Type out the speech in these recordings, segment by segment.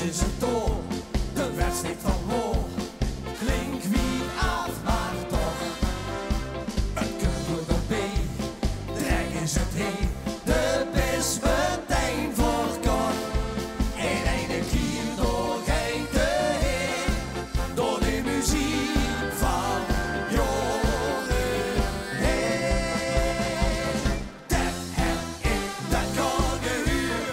is een tol, de wedstrijd van wol. Klink wie af, maar toch. Het kunt door de B, drek is het heen. De best meteen voor kort. En een keer door geen te heen. Door de muziek van jongeren heen. Dat heb ik, dat kan gehuur.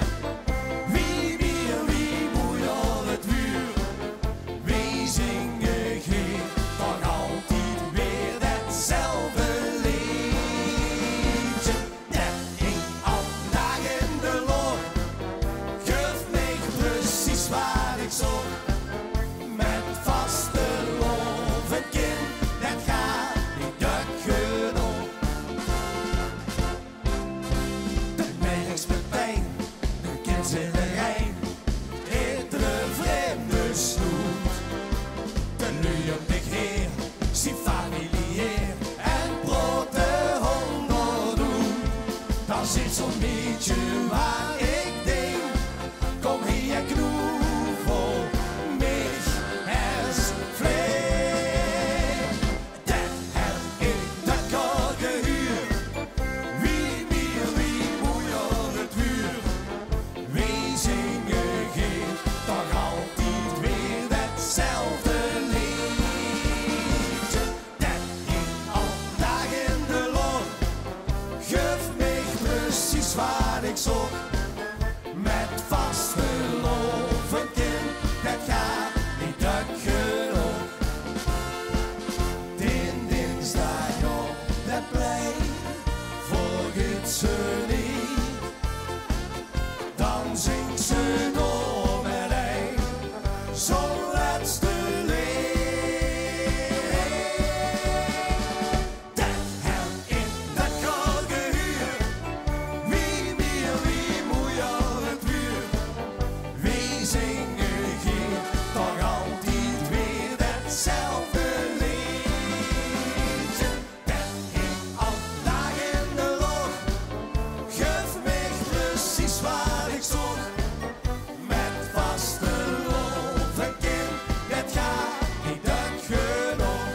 Wie meer, wie moet op het vuur. Wie zingen geen, toch altijd weer datzelfde liedje. Dat ik al dagen de loop. Geef mij precies waar ik zoek. Met vaste lof het kind, dat gaat niet duk genoeg. De meisjes met pijn, de kind in de rijn. Iedere vreemde snoet. De nu op de heer, zie familieer. En brood de honderd doen. Dan zit zo'n liedje waar ik denk. Kom hier knoevel, mich es vlees. Dat heb ik, dat kan gehuur. Wie meer, wie moet op het vuur. Wie zingen geen, toch altijd weer datzelfde liedje. Dat ik al dagen de loop. Geef mij precies waar ik zoek. Met vaste lof een kind, dat gaat niet duk genoeg. Dinsdag op de plein, volgt ze niet. Dan zingt ze door met een, zo'n laatste lied. Dat heb ik, dat kan gehuur. Wie meer, wie moet op het vuur. Wie zingen geen, toch altijd weer datzelfde liedje. Dat ik al dagen de loop. Geef mij precies waar ik zoek. Met vaste lof een kind, dat gaat niet duk genoeg.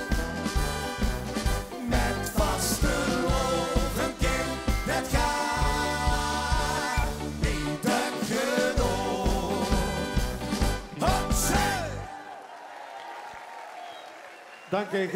Met vaste lof een kind, dat gaat niet duk genoeg. Hopsa! Dank je.